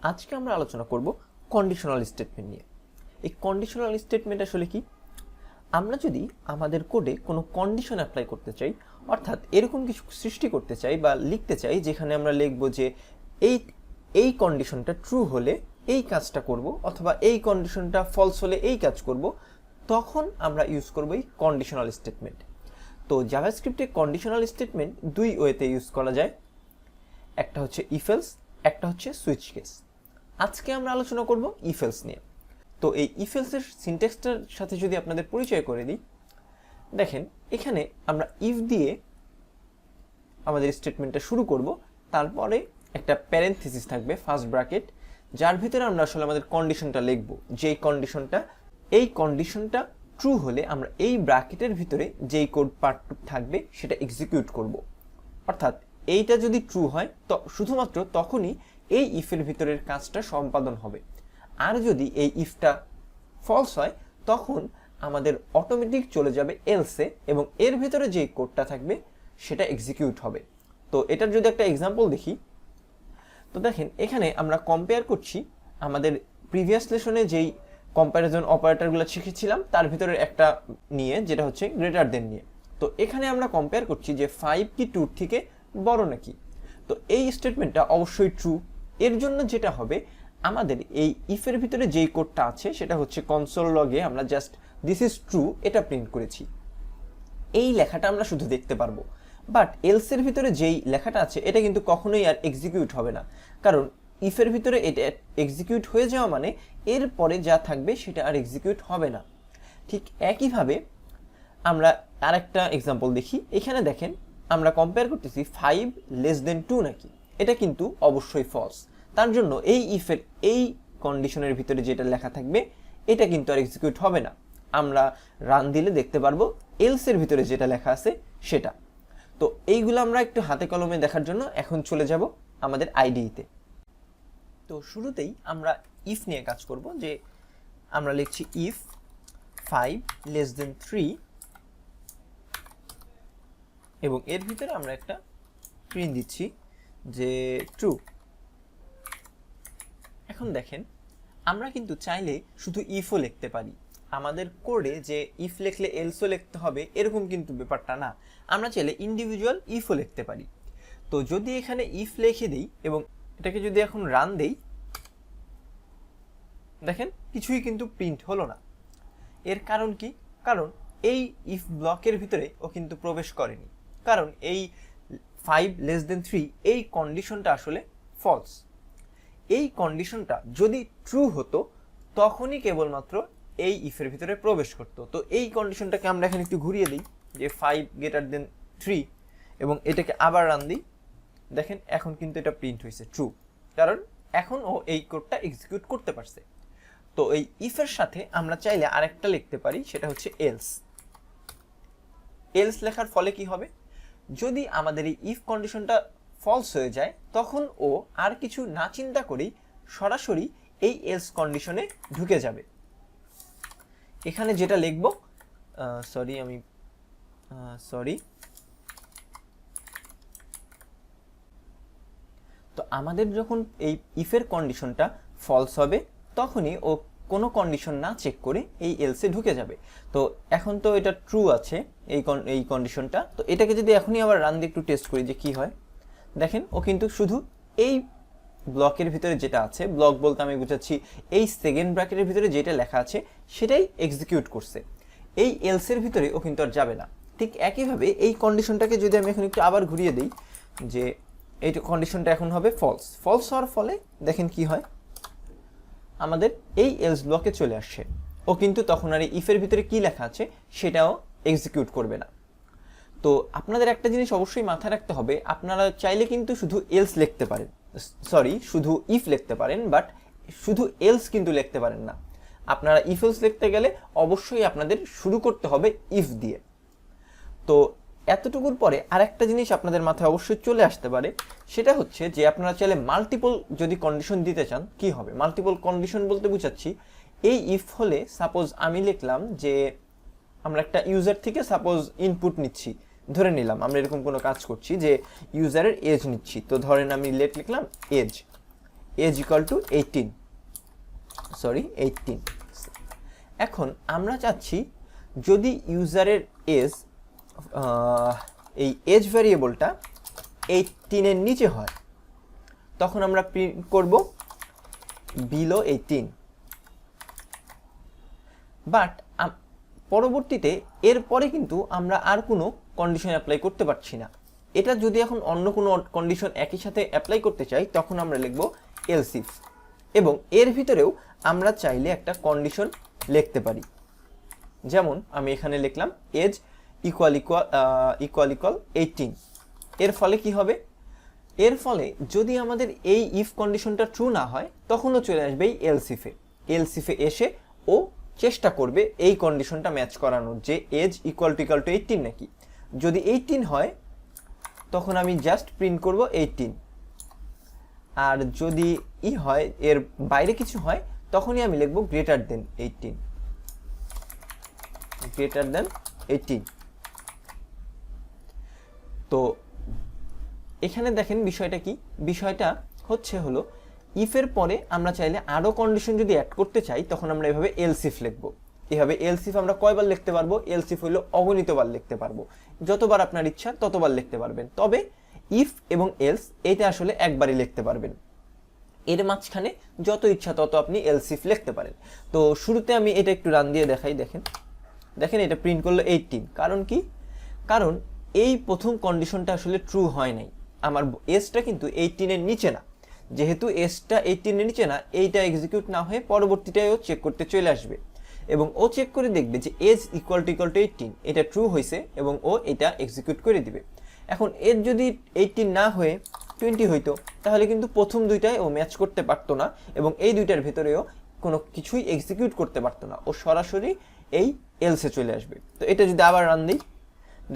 আজকে আমরা আলোচনা করব কন্ডিশনাল স্টেটমেন্ট নিয়ে। এই কন্ডিশনাল স্টেটমেন্ট আসলে কি? আমরা যদি আমাদের কোডে কোনো কন্ডিশন অ্যাপ্লাই করতে চাই, অর্থাৎ এরকম কিছু সৃষ্টি করতে চাই বা লিখতে চাই যেখানে আমরা লিখব যে এই কন্ডিশনটা ট্রু হলে এই কাজটা করব, অথবা এই কন্ডিশনটা ফলস হলে এই কাজ করব, তখন আমরা ইউজ করব এই কন্ডিশনাল স্টেটমেন্ট। তো জাভাস্ক্রিপ্টে কন্ডিশনাল স্টেটমেন্ট দুই ওয়েতে ইউজ করা যায়, একটা হচ্ছে ইফ এলস, একটা হচ্ছে সুইচ কেস। আজকে আমরা আলোচনা করব ইফ এলস নিয়ে। তো এই ইফ এলসের সিনট্যাক্সটার সাথে যদি আপনাদের পরিচয় করে দিই, দেখেন এখানে আমরা ইফ দিয়ে আমাদের স্টেটমেন্টটা শুরু করব, তারপরে একটা প্যারেনথেসিস থাকবে ফার্স্ট ব্র্যাকেট, যার ভিতরে আমরা আসলে আমাদের কন্ডিশনটা লিখব। যেই কন্ডিশনটা ট্রু হলে আমরা এই ব্র্যাকেটের ভিতরে যেই কোড পার্টটুক থাকবে সেটা এক্সিকিউট করব। অর্থাৎ এইটা যদি ট্রু হয় তো শুধুমাত্র তখনই এই ইফের ভিতরের কাজটা সম্পাদন হবে, আর যদি এই ইফটা ফলস হয় তখন আমাদের অটোমেটিক চলে যাবে এলসে এবং এর ভিতরে যে কোডটা থাকবে সেটা এক্সিকিউট হবে। তো এটার যদি একটা এক্সাম্পল দেখি, তো দেখেন এখানে আমরা কম্পেয়ার করছি আমাদের প্রিভিয়াস লেসনে যেই কম্প্যারিজন অপারেটরগুলো শিখেছিলাম তার ভিতরে একটা নিয়ে, যেটা হচ্ছে গ্রেটার দেন নিয়ে। তো এখানে আমরা কম্পেয়ার করছি যে 5 কি 2 থেকে বড় নাকি। তো এই স্টেটমেন্টটা অবশ্যই ট্রু। এর জন্য যেটা হবে, আমাদের এই ইফের ভিতরে যেই কোডটা আছে সেটা হচ্ছে কনসোল লগে আমরা জাস্ট দিস ইজ ট্রু এটা প্রিন্ট করেছি। এই লেখাটা আমরা শুধু দেখতে পারবো, বাট এলসের ভিতরে যেই লেখাটা আছে এটা কিন্তু কখনোই আর এক্সিকিউট হবে না, কারণ ইফের ভিতরে এটা এক্সিকিউট হয়ে যাওয়া মানে এর পরে যা থাকবে সেটা আর এক্সিকিউট হবে না। ঠিক একইভাবে আমরা আরেকটা এক্সাম্পল দেখি। এখানে দেখেন আমরা কম্পেয়ার করতেছি 5 লেস দেন 2 নাকি, এটা কিন্তু অবশ্যই ফলস। তার জন্য এই ইফের এই কন্ডিশনের ভিতরে যেটা লেখা থাকবে এটা কিন্তু আর এক্সিকিউট হবে না। আমরা রান দিলে দেখতে পারবো এলসের ভিতরে যেটা লেখা আছে সেটা। তো এইগুলো আমরা একটু হাতে কলমে দেখার জন্য এখন চলে যাব আমাদের আইডিইতে। তো শুরুতেই আমরা ইফ নিয়ে কাজ করব, যে আমরা লিখছি ইফ 5 লেস দেন 3 এবং এর ভিতরে আমরা একটা প্রিন্ট দিচ্ছি যে ট্রু। এখন দেখেন আমরা কিন্তু চাইলে শুধু ইফও লিখতে পারি। আমাদের কোডে যে ইফ লিখলে এলসও লিখতে হবে এরকম কিন্তু ব্যাপারটা না, আমরা চাইলে ইন্ডিভিজুয়াল ইফও লিখতে পারি। তো যদি এখানে ইফ লিখে দিই এবং এটাকে যদি এখন রান দেই, দেখেন কিছুই কিন্তু প্রিন্ট হলো না। এর কারণ কি? কারণ এই ইফ ব্লকের ভিতরে ও কিন্তু প্রবেশ করেনি, কারণ এই 5 লেস দেন 3 এই কন্ডিশনটা আসলে ফলস। এই কন্ডিশনটা যদি ট্রু হতো তখনই কেবলমাত্র এই ইফের ভিতরে প্রবেশ করতো। তো এই কন্ডিশনটাকে আমরা এখানে একটু ঘুরিয়ে দিই যে 5 গ্রেটার দেন 3 এবং এটাকে আবার রান দিই, দেখেন এখন কিন্তু এটা প্রিন্ট হয়েছে ট্রু, কারণ এখন ও এই কোডটা এক্সিকিউট করতে পারছে। তো এই ইফের সাথে আমরা চাইলে আরেকটা লিখতে পারি, সেটা হচ্ছে এলস। এলস লেখার ফলে কি হবে, যদি আমাদের এই ইফ কন্ডিশনটা ফলস হয়ে যায় তখন ও আর কিছু না চিন্তা করেই সরাসরি এই এলস কন্ডিশনে ঢুকে যাবে। এখানে যেটা লিখব, তো আমাদের যখন এই ইফের কন্ডিশনটা ফলস হবে তখনই ও কোনো কন্ডিশন না চেক করে এই এলসে ঢুকে যাবে। তো এখন তো এটা ট্রু আছে এই কন্ডিশনটা, তো এটাকে যদি এখনই আবার রান দিয়ে একটু টেস্ট করি যে কি হয়, দেখেন ও কিন্তু শুধু এই ব্লকের ভিতরে যেটা আছে, ব্লক বলতে আমি বুঝাচ্ছি এই সেকেন্ড ব্র্যাকেটের ভিতরে যেটা লেখা আছে সেটাই এক্সিকিউট করছে, এই এলসের ভিতরে ও কিন্তু আর যাবে না। ঠিক একইভাবে এই কন্ডিশনটাকে যদি আমি এখন একটু আবার ঘুরিয়ে দিই, যে এই কন্ডিশনটা এখন হবে ফলস। ফলস হওয়ার ফলে দেখেন কি হয়, আমাদের এই এলস ব্লকে চলে আসছে। ও কিন্তু তখন আর ইফের ভিতরে কি লেখা আছে সেটাও এক্সিকিউট করবে না। তো আপনাদের একটা জিনিস অবশ্যই মাথায় রাখতে হবে, আপনারা চাইলে কিন্তু শুধু এলস লিখতে পারেন, শুধু ইফ লিখতে পারেন, বাট শুধু এলস কিন্তু লিখতে পারেন না। আপনারা ইফ এলস লিখতে গেলে অবশ্যই আপনাদের শুরু করতে হবে ইফ দিয়ে। তো এতটুকুর পরে আরেকটা জিনিস আপনাদের মাথায় অবশ্যই চলে আসতে পারে, সেটা হচ্ছে যে আপনারা চাইলে মাল্টিপল যদি কন্ডিশন দিতে চান কি হবে। মাল্টিপল কন্ডিশন বলতে বুঝাচ্ছি, এই ইফ হলে সাপোজ আমি লিখলাম যে আমরা একটা ইউজার থেকে সাপোজ ইনপুট নিচ্ছি, ধরে নিলাম আমরা এরকম কোনো কাজ করছি যে ইউজারের এজ নিচ্ছি, তো ধরেন আমি লিখলাম এজ। এজ ইকুয়াল টু 18, এখন আমরা চাচ্ছি যদি ইউজারের এজ এই এজ ভ্যারিয়েবলটা 18 এর নিচে হয় তখন আমরা প্রিন্ট করব বিলো 18। বাট পরবর্তীতে এরপরে কিন্তু আমরা আর কোনো কন্ডিশন অ্যাপ্লাই করতে পারছি না। এটা যদি এখন অন্য কোনো কন্ডিশন একই সাথে অ্যাপ্লাই করতে চাই তখন আমরা লিখব এলস ইফ, এবং এর ভিতরেও আমরা চাইলে একটা কন্ডিশন লিখতে পারি। যেমন আমি এখানে লিখলাম এজ ইকুয়াল 18। এর ফলে কি হবে, এর ফলে যদি আমাদের এই ইফ কন্ডিশনটা ট্রু না হয় তখনও চলে আসবে এই এলস ইফে এসে ও চেষ্টা করবে এই কন্ডিশনটা ম্যাচ করানোর যে এজ ইকুয়াল টু 18 নাকি। যদি 18 হয় তখন আমি জাস্ট প্রিন্ট করব 18, আর যদি হয় এর বাইরে কিছু হয় তখনই আমি লিখব গ্রেটার দেন 18। তো এখানে দেখেন বিষয়টা কি, বিষয়টা হলো ইফের পরে আমরা চাইলে আরো কন্ডিশন যদি অ্যাড করতে চাই তখন আমরা এভাবে এলস ইফ লিখব। এভাবে এলস ইফ আমরা কয়বার লিখতে পারবো, এলস ইফ হলো অগণিতবার লিখতে পারবো, যতবার আপনার ইচ্ছা ততবার লিখতে পারবেন। তবে ইফ এবং এলস এটা আসলে একবারই লিখতে পারবেন, এর মাঝখানে যত ইচ্ছা তত আপনি এলস ইফ লিখতে পারেন। তো শুরুতে আমি এটা একটু রান দিয়ে দেখাই। দেখেন এটা প্রিন্ট করলো 18। কারণ কি, কারণ এই প্রথম কন্ডিশনটা আসলে ট্রু হয় নাই, আমার এজটা কিন্তু 18 এর নিচে না। যেহেতু এজটা 18 এর নিচে না, এইটা এক্সিকিউট না হয়ে পরবর্তীটাও চেক করতে চলে আসবে এবং ও চেক করে দেখবে যে এজ ইকুয়াল টু 18 এটা ট্রু হয়েছে এবং ও এটা এক্সিকিউট করে দিবে। এখন এজ যদি 18 না হয়ে 20 হইতো তাহলে কিন্তু প্রথম দুইটায় ও ম্যাচ করতে পারতো না এবং এই দুইটার ভেতরেও কোনো কিছুই এক্সিকিউট করতে পারতো না, ও সরাসরি এই এলসে চলে আসবে। তো এটা যদি আবার রান দিই,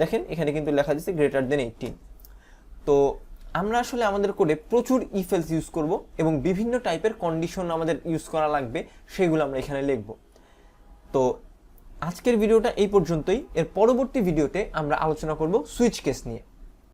দেখেন এখানে কিন্তু লেখা দিচ্ছে গ্রেটার দেন 18। তো আমরা আসলে আমাদের কোডে প্রচুর ইফ এলস ইউজ করব এবং বিভিন্ন টাইপের কন্ডিশন আমাদের ইউজ করা লাগবে, সেগুলো আমরা এখানে লিখব। তো আজকের ভিডিওটা এই পর্যন্তই। এর পরবর্তী ভিডিওতে আমরা আলোচনা করব সুইচ কেস নিয়ে।